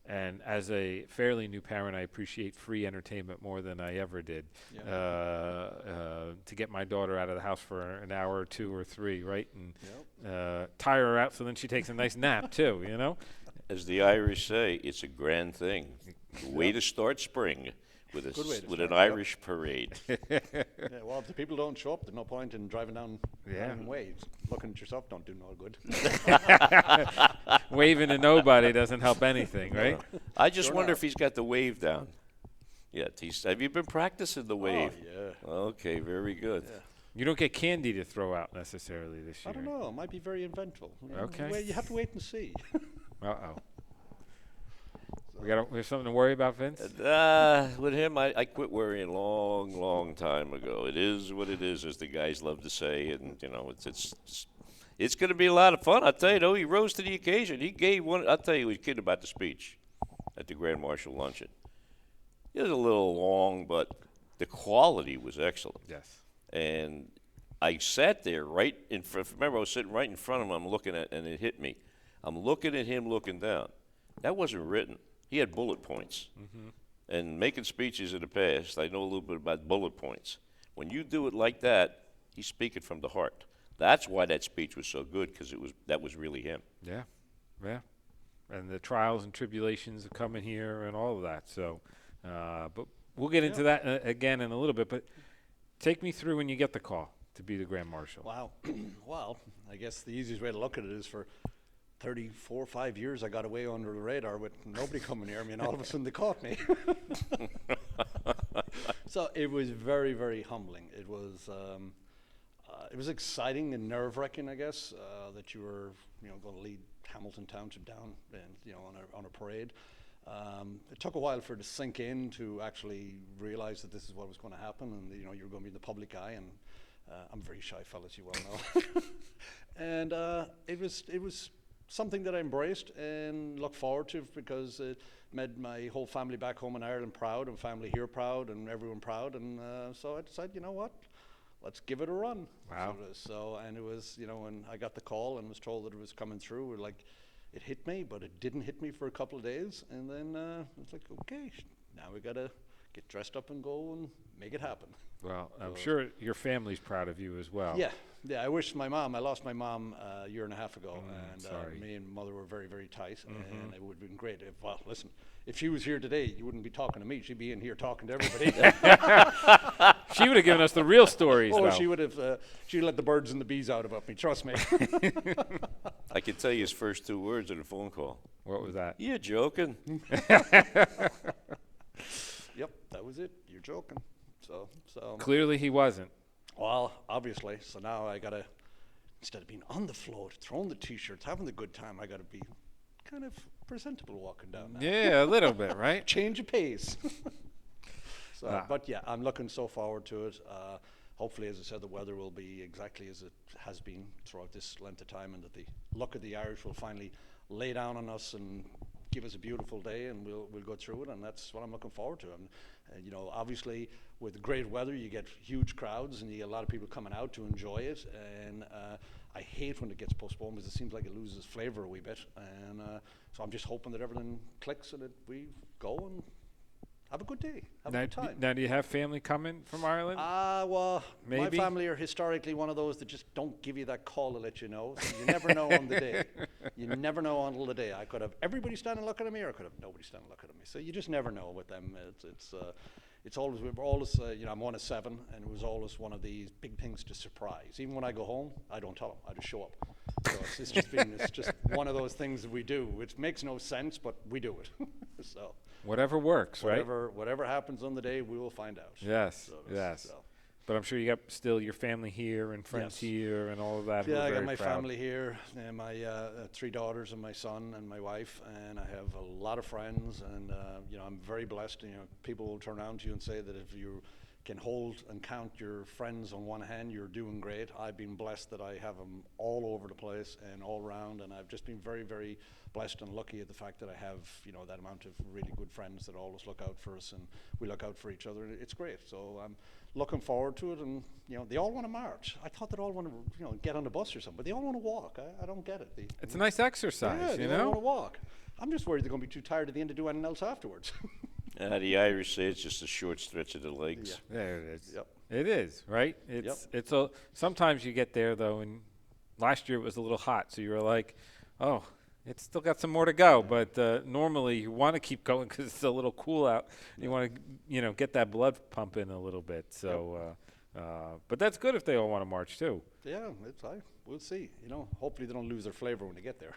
And as a fairly new parent, I appreciate free entertainment more than I ever did. To get my daughter out of the house for an hour or 2 or 3, right? And tire her out so then she takes a nice nap too, you know? As the Irish say, it's a grand thing. Way to start spring with Good way to an start, yep. Irish parade. Yeah, well, if the people don't show up, there's no point in driving down Yeah. ways. Looking at yourself don't do no good. Waving to nobody doesn't help anything, right? I just Sure wonder not. if he's got the wave down. Yeah, have you been practicing the wave? Oh, yeah. Okay, very good. Yeah. You don't get candy to throw out necessarily this year. I don't know. It might be very eventful. You know, Okay. well, you have to wait and see. Uh-oh. We have something to worry about, Vince? With him, I quit worrying long time ago. It is what it is, as the guys love to say, and you know, it's going to be a lot of fun. I'll tell you, though, he rose to the occasion. He gave one. I'll tell you, he was kidding about the speech at the Grand Marshal luncheon. It was a little long, but the quality was excellent. Yes. And I sat there right in front. Remember, I was sitting right in front of him. I'm looking at, and it hit me. I'm looking at him, looking down. That wasn't written. He had bullet points. Mm-hmm. And making speeches in the past, I know a little bit about bullet points. When you do it like that, he's speaking from the heart. That's why that speech was so good, because that was really him. Yeah. Yeah. And the trials and tribulations of coming here and all of that. So, but we'll get into that again in a little bit. But take me through when you get the call to be the Grand Marshal. Wow. Well, I guess the easiest way to look at it is for 34, 5 years I got away under the radar with nobody coming near me, and all of a sudden they caught me. So it was very, very humbling. It was exciting and nerve-wracking, I guess, that you were, going to lead Hamilton Township down, and on a parade. It took a while for it to sink in, to actually realize that this is what was going to happen, and you were going to be in the public eye. And I'm a very shy fellow, as you well know. And it was something that I embraced and looked forward to, because it made my whole family back home in Ireland proud, and family here proud, and everyone proud. And so I decided, you know what, let's give it a run. Wow. And it was, when I got the call and was told that it was coming through, it hit me, but it didn't hit me for a couple of days. And then it's like, okay, now we got to get dressed up and go and make it happen. Well, I'm sure your family's proud of you as well. Yeah. I lost my mom a year and a half ago, and sorry. me and mother were very, very tight, and it would have been great if she was here today, you wouldn't be talking to me, she'd be in here talking to everybody. She would have given us the real stories, Oh, though. she would have, she'd let the birds and the bees out about me, trust me. I can tell you his first 2 words on the phone call. What was that? You're joking. Yep, that was it, you're joking. So Clearly he wasn't. well, obviously, so now I gotta, instead of being on the float, throwing the t-shirts, having the good time, I gotta be kind of presentable walking down now. Yeah, a little bit, right? Change of pace. But yeah, I'm looking so forward to it. Hopefully, as I said, the weather will be exactly as it has been throughout this length of time, and that the luck of the Irish will finally lay down on us and give us a beautiful day, and we'll go through it, and that's what I'm looking forward to. And obviously, with great weather, you get huge crowds, and you get a lot of people coming out to enjoy it. And I hate when it gets postponed, because it seems like it loses flavor a wee bit. And so I'm just hoping that everything clicks and that we go and have a good day, have a good time. Now, do you have family coming from Ireland? Well, Maybe? my family are historically one of those that just don't give you that call to let you know. So you never know on the day. You never know until the day. I could have everybody standing looking at me, or I could have nobody standing looking at me. So you just never know with them. It's always, we're always, I'm one of 7, and it was always one of these big things to surprise. Even when I go home, I don't tell them. I just show up. So it's just one of those things that we do, which makes no sense, but we do it. So Whatever works, right? whatever happens on the day, we will find out. Yes, yes. But I'm sure you got still your family here and friends Yes. here and all of that. who Yeah, are I got very my proud. family here, and my 3 daughters and my son and my wife, and I have a lot of friends, and I'm very blessed. People will turn around to you and say that if you can hold and count your friends on one hand, you're doing great. I've been blessed that I have them all over the place and all around, and I've just been very, very blessed and lucky at the fact that I have, that amount of really good friends that always look out for us, and we look out for each other. It's great. So I'm looking forward to it, and they all want to march. I thought they all want to, get on the bus or something, but they all want to walk. I don't get it. It's a nice exercise, yeah, you they all want know? to walk. I'm just worried they're going to be too tired at the end to do anything else afterwards. The Irish say it's just a short stretch of the legs. Yeah. There it is. Yep. It is, right? Sometimes you get there though, and last year it was a little hot, so you were like, oh, it's still got some more to go. But normally you want to keep going because it's a little cool out. You want to, get that blood pumping a little bit. So, but that's good if they all want to march too. Yeah, we'll see. Hopefully they don't lose their flavor when they get there.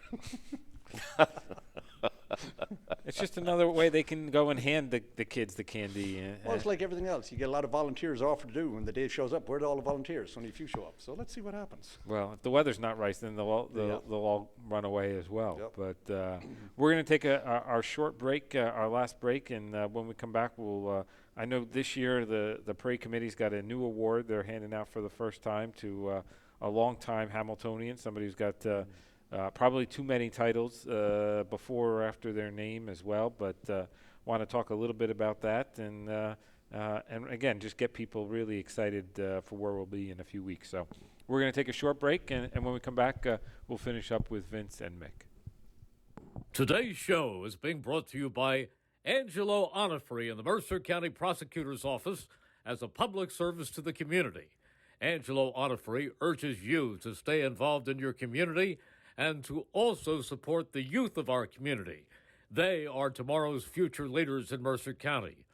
It's just another way they can go and hand the kids the candy. Well, it's like everything else. You get a lot of volunteers offered to do. When the day shows up, where do all the volunteers? Only a few show up. So let's see what happens. Well, if the weather's not right, then they'll all run away as well. Yep. But we're going to take our short break, our last break, and when we come back, we'll. I know this year the parade committee's got a new award they're handing out for the first time to a longtime Hamiltonian, somebody who's got probably too many titles before or after their name as well. But want to talk a little bit about that and again, just get people really excited for where we'll be in a few weeks. So we're going to take a short break, and when we come back, we'll finish up with Vince and Mick. Today's show is being brought to you by Angelo Onifrey in the Mercer County Prosecutor's Office as a public service to the community. Angelo Onifrey urges you to stay involved in your community and to also support the youth of our community. They are tomorrow's future leaders in Mercer County.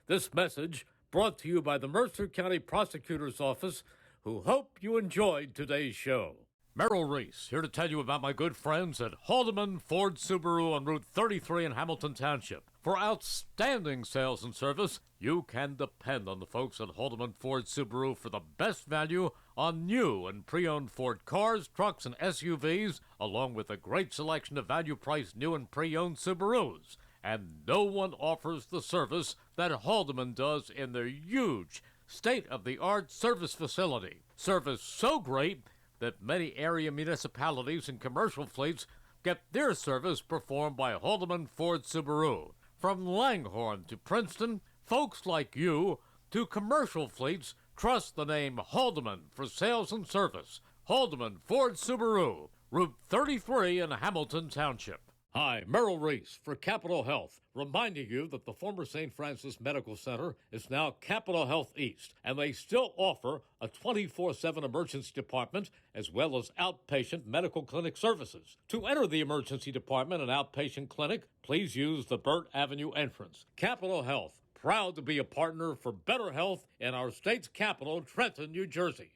This message brought to you by the Mercer County Prosecutor's Office, who hope you enjoyed today's show. Merrill Reese, here to tell you about my good friends at Haldeman Ford Subaru on Route 33 in Hamilton Township. For outstanding sales and service, you can depend on the folks at Haldeman Ford Subaru for the best value on new and pre-owned Ford cars, trucks, and SUVs, along with a great selection of value-priced new and pre-owned Subarus. And no one offers the service that Haldeman does in their huge, state-of-the-art service facility. Service so great that many area municipalities and commercial fleets get their service performed by Haldeman Ford Subaru. From Langhorne to Princeton, folks like you to commercial fleets trust the name Haldeman for sales and service. Haldeman Ford Subaru, Route 33 in Hamilton Township. Hi, Merrill Reese for Capital Health, reminding you that the former St. Francis Medical Center is now Capital Health East, and they still offer a 24/7 emergency department as well as outpatient medical clinic services. To enter the emergency department and outpatient clinic, please use the Burt Avenue entrance. Capital Health, proud to be a partner for better health in our state's capital, Trenton, New Jersey.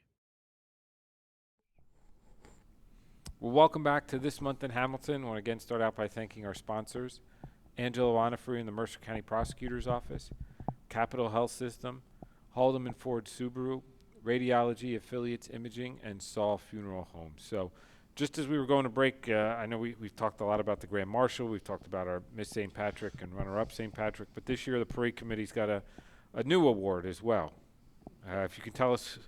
Well, welcome back to This Month in Hamilton. I want to again start out by thanking our sponsors, Angelo Onifrey in the Mercer County Prosecutor's Office, Capital Health System, Haldeman Ford Subaru, Radiology Affiliates Imaging, and Saul Funeral Home. So just as we were going to break, I know we've talked a lot about the Grand Marshal. We've talked about our Miss St. Patrick and runner-up St. Patrick. But this year the parade committee's got a new award as well. If you can tell us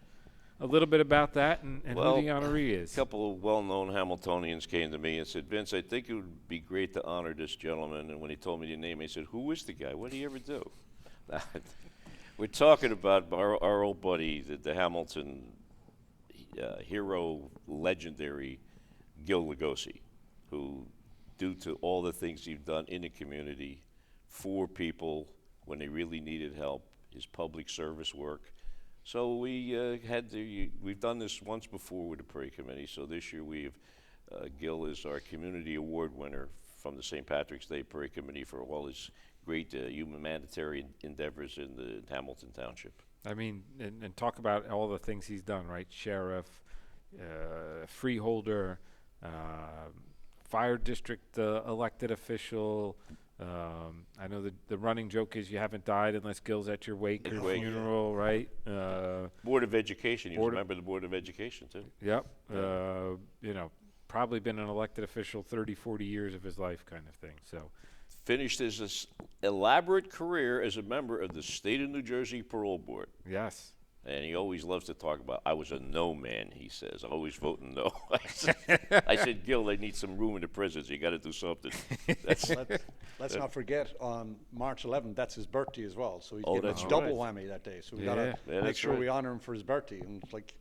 a little bit about that and Well, who the honoree is. A couple of well-known Hamiltonians came to me and said, Vince, I think it would be great to honor this gentleman. And when he told me the name, I said, who is the guy? What did he ever do? We're talking about our old buddy, the Hamilton hero, legendary Gil Lugosi, who, due to all the things he's done in the community for people when they really needed help, his public service work. So we've done this once before with the parade committee. So this year Gil is our community award winner from the St. Patrick's Day Parade Committee for all his great humanitarian endeavors in the Hamilton Township. I mean, and talk about all the things he's done, right? Sheriff, freeholder, fire district elected official, I know the running joke is you haven't died unless Gil's at your wake or Wake. funeral, right? Board of Education. You Board of- remember the Board of Education, too? Yep. Probably been an elected official 30, 40 years of his life kind of thing. So, Finished his elaborate career as a member of the State of New Jersey Parole Board. yes. And he always loves to talk about, I was a no man, he says, always voting no. I said, Gil, they need some room in the prisons. You got to do something. That's, Let's not forget, on March 11th, that's his birthday as well. So he's Oh, getting that's a double right. whammy that day. So we Yeah. got Yeah, to make that's sure right. we honor him for his birthday. And it's like,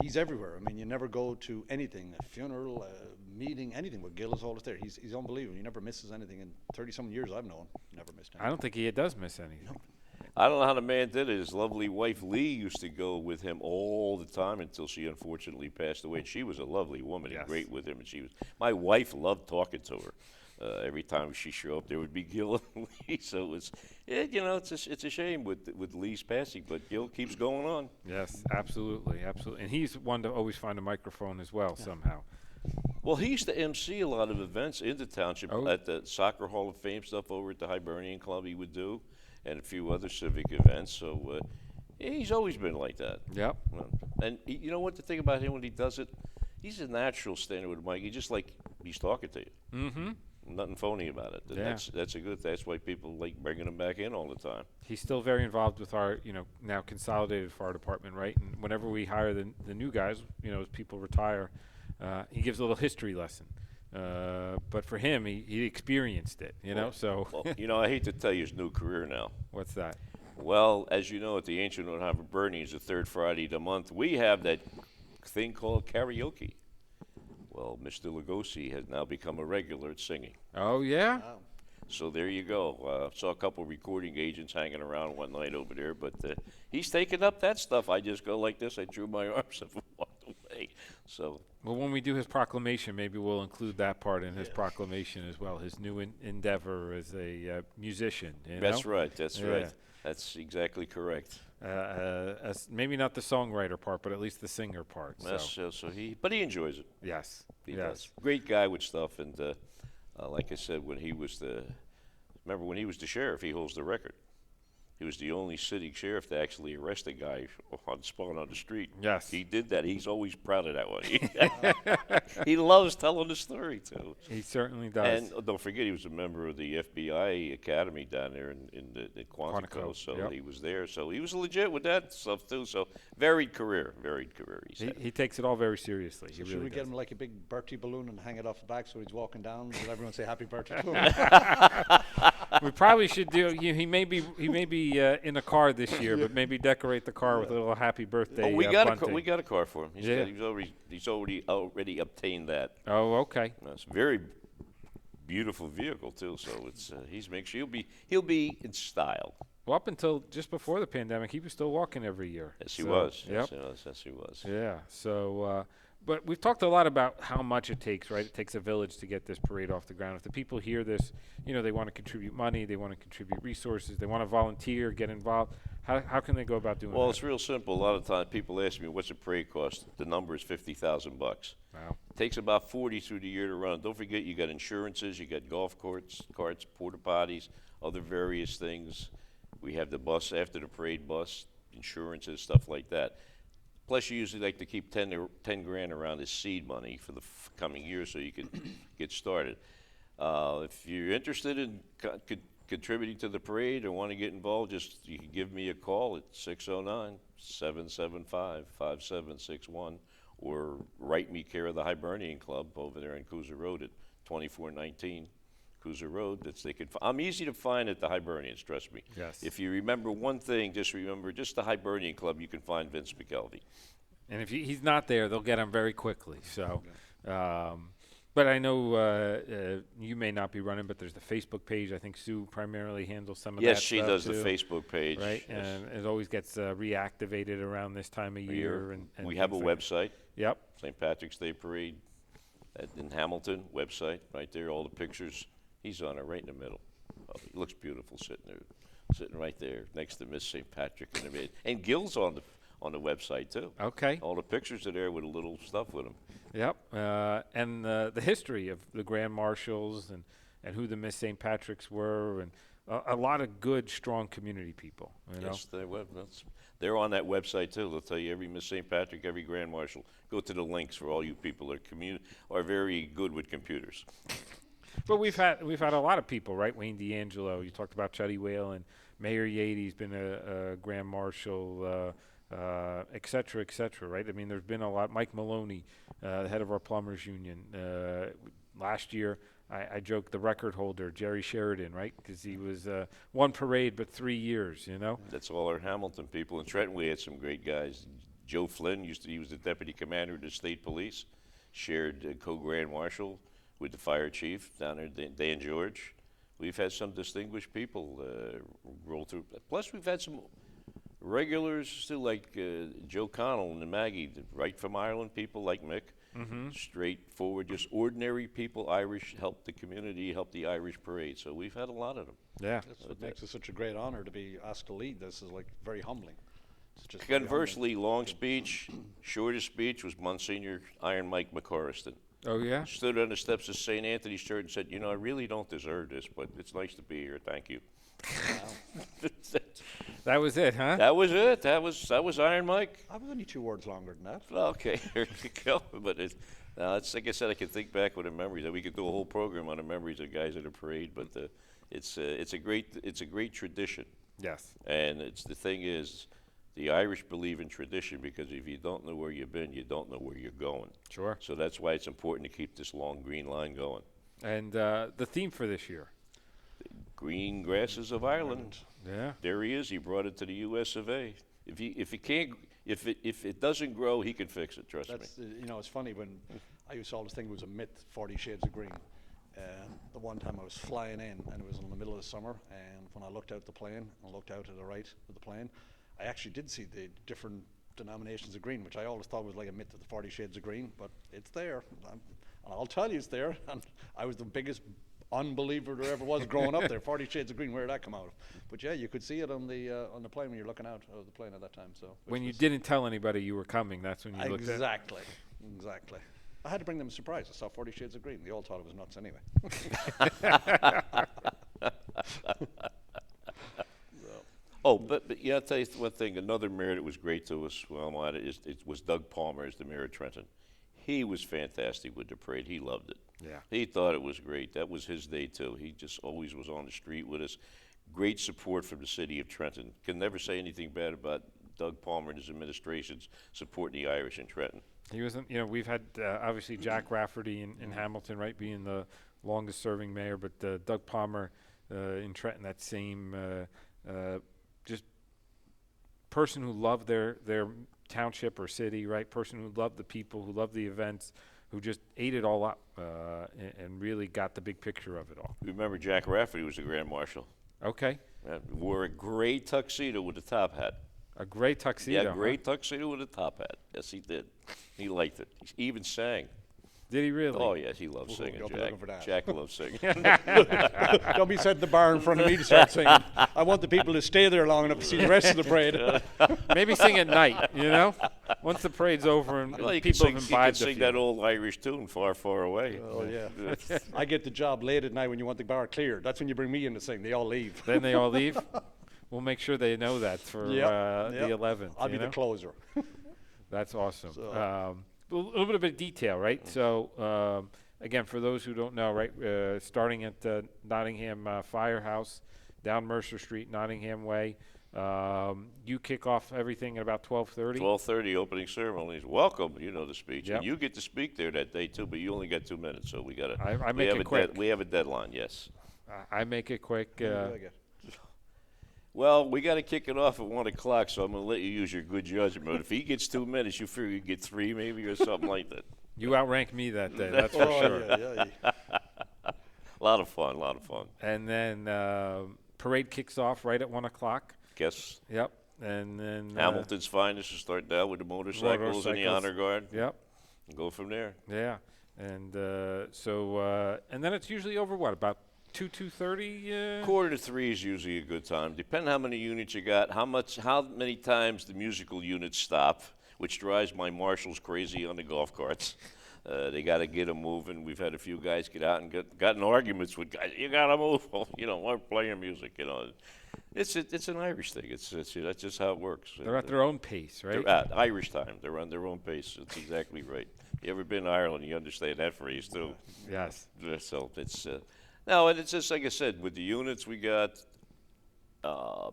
he's everywhere. I mean, you never go to anything, a funeral, a meeting, anything, but Gil is always there. He's unbelievable. He never misses anything. In 30-some years I've known, never missed anything. I don't think he does miss anything. I don't know how the man did it. His lovely wife, Lee, used to go with him all the time until she unfortunately passed away. And she was a lovely woman and Yes. great with him. And my wife loved talking to her. Every time she showed up, there would be Gil and Lee. So it was, it's a shame with Lee's passing, but Gil keeps going on. Yes, absolutely, absolutely. And he's one to always find a microphone as well somehow. Well, he used to MC a lot of events in the township Oh. at the Soccer Hall of Fame stuff over at the Hibernian Club he would do, and a few other civic events. So he's always been like that. Yep. And you know what the thing about him when he does it? He's a natural standing with a mic. He just like he's talking to you. Mm-hmm. Nothing phony about it. And Yeah. that's a good. That's why people like bringing him back in all the time. He's still very involved with our, now consolidated fire department, right? And whenever we hire the new guys, as people retire, he gives a little history lesson. But for him, he experienced it, so Well, I hate to tell you his new career now. what's that? Well, as you know, at the Ancient Old Hibernians, the third Friday of the month, we have that thing called karaoke. Well, Mr. Lugosi has now become a regular at singing. Oh, yeah? Wow. So there you go. Saw a couple recording agents hanging around one night over there, but he's taking up that stuff. I just go like this. I drew my arms up and walked away. So Well, when we do his proclamation, maybe we'll include that part in his proclamation as well, his new endeavor as a musician. that's right. That's Yeah. right. That's exactly correct. Maybe not the songwriter part, but at least the singer part. But he enjoys it. Yes. He yes. does. Great guy with stuff, and like I said, when he was the sheriff, he holds the record. He was the only city sheriff to actually arrest a guy on spot on the street. Yes. He did that. He's always proud of that one. He loves telling the story, too. He certainly does. And don't forget, he was a member of the FBI Academy down there in Quantico, so yep. he was there. So he was legit with that stuff, too. So varied career, he's had. He takes it all very seriously. He Should really we get does. him like a big birthday balloon and hang it off the back so he's walking down? Will everyone say happy birthday to him? We probably should do. He may be in a car this year, but maybe decorate the car with a little happy birthday. Oh, we got bunting. a car for him. He's already obtained that. Oh, okay. It's a very beautiful vehicle too. So it's he's make sure he'll be in style. Well, up until just before the pandemic, he was still walking every year. Yes, he So, was. Yep. Yes, he was. Yeah. So, but we've talked a lot about how much it takes, right? It takes a village to get this parade off the ground. If the people hear this, they want to contribute money, they want to contribute resources, they want to volunteer, get involved. How can they go about doing Well, that? it's real simple. A lot of times people ask me, "What's a parade cost?" The number is $50,000. Wow. It takes about 40 through the year to run. Don't forget, you got insurances, you got golf carts, porta potties, other various things. We have the bus after the parade bus, insurances, stuff like that. Plus, you usually like to keep 10 grand around as seed money for the coming year so you can get started. If you're interested in contributing to the parade or want to get involved, you can give me a call at 609-775-5761 or write me care of the Hibernian Club over there on Coosa Road at 2419 Coosa Road. I'm easy to find at the Hibernians, trust me. Yes. If you remember one thing, just remember the Hibernian Club, you can find Vince McKelvey. And if he's not there, they'll get him very quickly. So, but I know you may not be running, but there's the Facebook page. I think Sue primarily handles some of that Yes, she stuff does too, the Facebook page. right? Yes. And it always gets reactivated around this time of year. And We have a things like- website, Yep. St. Patrick's Day Parade in Hamilton, website right there, all the pictures. He's on it right in the middle. Oh, he looks beautiful sitting right there next to Miss St. Patrick in the mid. And Gil's on the website too. Okay. All the pictures are there with a little stuff with him. Yep. And the history of the Grand Marshals and and who the Miss St. Patrick's were, and a lot of good, strong community people. You know? Yes, they're on that website too. They'll tell you every Miss St. Patrick, every Grand Marshal. Go to the links for all you people that are very good with computers. But we've had a lot of people, right? Wayne D'Angelo. You talked about Chuddy Whalen. Mayor Yady's been a Grand Marshal, et cetera, right? I mean, there's been a lot. Mike Maloney, the head of our plumbers union. Last year, I joked the record holder, Jerry Sheridan, right? Because he was one parade but 3 years, you know? That's all our Hamilton people. In Trenton, we had some great guys. Joe Flynn he was the deputy commander of the state police, shared co-grand marshal with the fire chief down there, Dan George. We've had some distinguished people roll through. Plus, we've had some regulars still, like Joe Connell and Maggie, right from Ireland, people like Mick. Straightforward, just ordinary people. Irish help the community, help the Irish parade. So we've had a lot of them. Yeah. That's what makes it such a great honor to be asked to lead. This is like very humbling. It's just Conversely, long speech, shortest speech was Monsignor Iron Mike McCorriston. Oh, yeah? Stood on the steps of St. Anthony's Church and said, I really don't deserve this, but it's nice to be here. Thank you. That was it, huh? That was it. That was Iron Mike. I was only 2 words longer than that. Okay, there you go. But it's like I said, I can think back with the memories. We could do a whole program on the memories of guys at the parade. But it's a great tradition. Yes. And the thing is, the Irish believe in tradition because if you don't know where you've been, you don't know where you're going. Sure. So that's why it's important to keep this long green line going. And the theme for this year? Green grasses of Ireland. Yeah. There he is. He brought it to the U.S. of A. If it doesn't grow, he can fix it. Trust me. It's funny when I used to always think it was a myth, 40 Shades of Green. The one time I was flying in, and it was in the middle of the summer, and when I looked out the plane and looked out to the right of the plane, I actually did see the different denominations of green, which I always thought was like a myth of the 40 Shades of Green, but it's there. And I'll tell you it's there. And I was the biggest unbeliever there ever was growing up there. 40 Shades of Green, where did that come out of? But yeah, you could see it on the plane when you're looking out of the plane at that time. So when you didn't tell anybody you were coming, that's when you looked at it. Exactly. I had to bring them a surprise. I saw 40 Shades of Green. They all thought it was nuts anyway. Oh, but I'll tell you one thing. Another mayor that was great to us, it was Doug Palmer as the mayor of Trenton. He was fantastic with the parade. He loved it. Yeah. He thought it was great. That was his day, too. He just always was on the street with us. Great support from the city of Trenton. Can never say anything bad about Doug Palmer and his administration's supporting the Irish in Trenton. He wasn't, we've had obviously Jack Rafferty in Hamilton, right, being the longest serving mayor, but Doug Palmer in Trenton, that same just person who loved their township or city, right? Person who loved the people, who loved the events, who just ate it all up and really got the big picture of it all. Remember, Jack Rafferty was the Grand Marshal. Okay. Wore a gray tuxedo with a top hat. A gray tuxedo. Yeah, gray tuxedo with a top hat. Yes, he did. He liked it. He even sang. Did he really? Oh, yes, he loves singing, Jack. Jack loves singing. Don't be setting the bar in front of me to start singing. I want the people to stay there long enough to see the rest of the parade. Maybe sing at night, once the parade's over and people have imbibed. You can sing that old Irish tune, Far, Far Away. Oh, yeah. I get the job late at night when you want the bar cleared. That's when you bring me in to sing. They all leave. Then they all leave? We'll make sure they know that for the 11th. I'll be the closer. That's awesome. So. A little bit of detail, right? So, again, for those who don't know, right, starting at Nottingham Firehouse, down Mercer Street, Nottingham Way. You kick off everything at about 12:30. 12:30 opening ceremonies. Welcome, the speech. Yep. And you get to speak there that day too, but you only got 2 minutes, so we got to. I make it quick. We have a deadline. Yes. I make it quick. Well, we got to kick it off at 1 o'clock, so I'm going to let you use your good judgment. But if he gets 2 minutes, you figure you get 3 maybe or something like that. You outrank me that day, that's for sure. Yeah. A lot of fun. And then parade kicks off right at 1 o'clock. Guess. Yep. And then Hamilton's finest to start down with the motorcycles and the honor guard. Yep. And go from there. Yeah. And and then it's usually over about 2:30. 2:45 is usually a good time. Depending how many units you got, how many times the musical units stop, which drives my marshals crazy on the golf carts. They got to get them moving. We've had a few guys get out and gotten arguments with guys. You got to move. We're playing music. It's an Irish thing. That's just how it works. They're at their own pace, right? They're at Irish time. They're on their own pace. That's exactly right. You ever been to Ireland? You understand that phrase too. Yes. So it's no, and it's just like I said. With the units, we got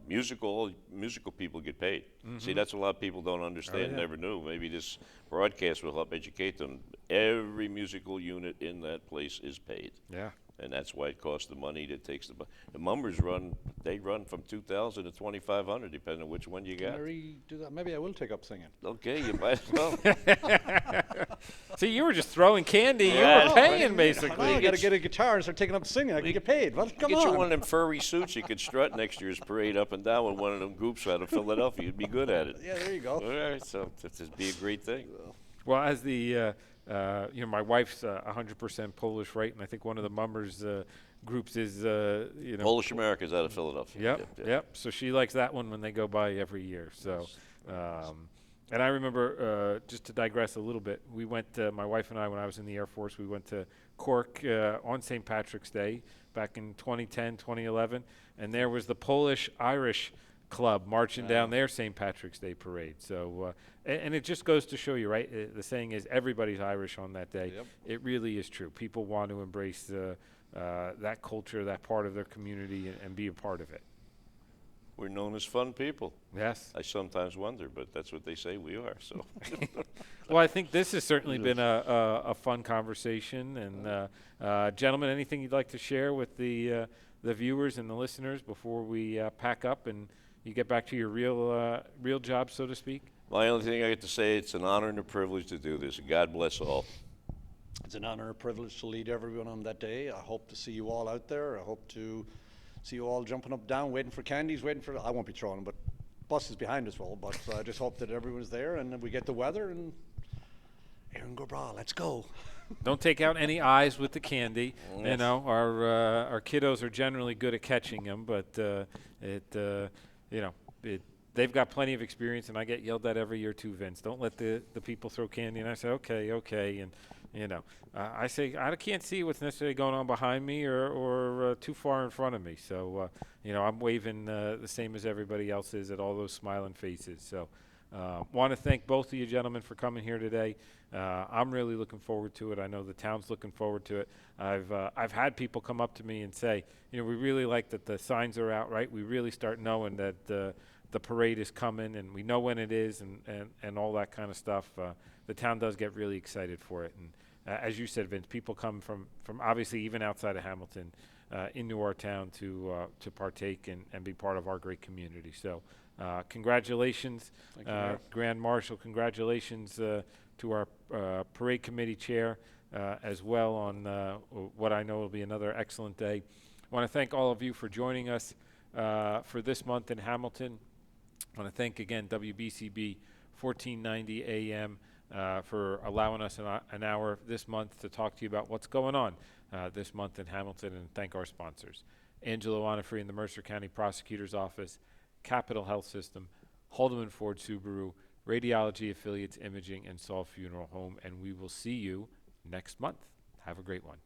musical people get paid. See, that's what a lot of people don't understand. Never knew. Maybe this broadcast will help educate them. Every musical unit in that place is paid. Yeah. And that's why it costs the money. That takes the mummers run. They run from 2,000 to 2,500, depending on which one you got. Do that. Maybe I will take up singing. Okay, you might as well. See, you were just throwing candy. Yeah, You were paying, basically. I got to get a guitar and start taking up singing. I can get paid. Well, come Get on. you one of them furry suits you could strut next year's parade up and down with one of them groups out of Philadelphia. You'd be good at it. Yeah, there you go. All right, so that'd be a great thing. Well, as the my wife's 100% Polish, right? And I think one of the mummers groups is Polish Americans out of Philadelphia. Yep. So she likes that one when they go by every year. So, and I remember, just to digress a little bit, we went, my wife and I, when I was in the Air Force, we went to Cork on St. Patrick's Day back in 2010, 2011, and there was the Polish-Irish club marching down their St. Patrick's Day parade. So, and it just goes to show you, right? The saying is everybody's Irish on that day. Yep. It really is true. People want to embrace that culture, that part of their community, and be a part of it. We're known as fun people. Yes. I sometimes wonder, but that's what they say we are. So, Well, I think this has certainly been a fun conversation. And gentlemen, anything you'd like to share with the viewers and the listeners before we pack up and you get back to your real job, so to speak? my only thing I get to say, it's an honor and a privilege to do this. God bless all. It's an honor and a privilege to lead everyone on that day. I hope to see you all out there. I hope to see you all jumping up, down, waiting for candies, I won't be throwing them, but buses behind us will. But I just hope that everyone's there and then we get the weather and Aaron Gobra, let's go. Don't take out any eyes with the candy. You know, our kiddos are generally good at catching them, but they've got plenty of experience, and I get yelled at every year too, Vince. Don't let the people throw candy. And I say, okay. And, I say, I can't see what's necessarily going on behind me or too far in front of me. So, I'm waving the same as everybody else is at all those smiling faces. So, want to thank both of you gentlemen for coming here today. I'm really looking forward to it. I know the town's looking forward to it. I've had people come up to me and say, we really like that the signs are out, right? We really start knowing that the parade is coming, and we know when it is, and all that kind of stuff. The town does get really excited for it. And as you said, Vince, people come from obviously even outside of Hamilton into our town to partake and be part of our great community. So congratulations, Grand Marshal. Congratulations to our parade committee chair as well on what I know will be another excellent day. I want to thank all of you for joining us for this month in Hamilton. I want to thank again WBCB 1490 AM for allowing us an hour this month to talk to you about what's going on this month in Hamilton, and thank our sponsors. Angelo Onifree in the Mercer County Prosecutor's Office, Capital Health System, Haldeman Ford Subaru, Radiology Affiliates Imaging, and Saul Funeral Home, and we will see you next month. Have a great one.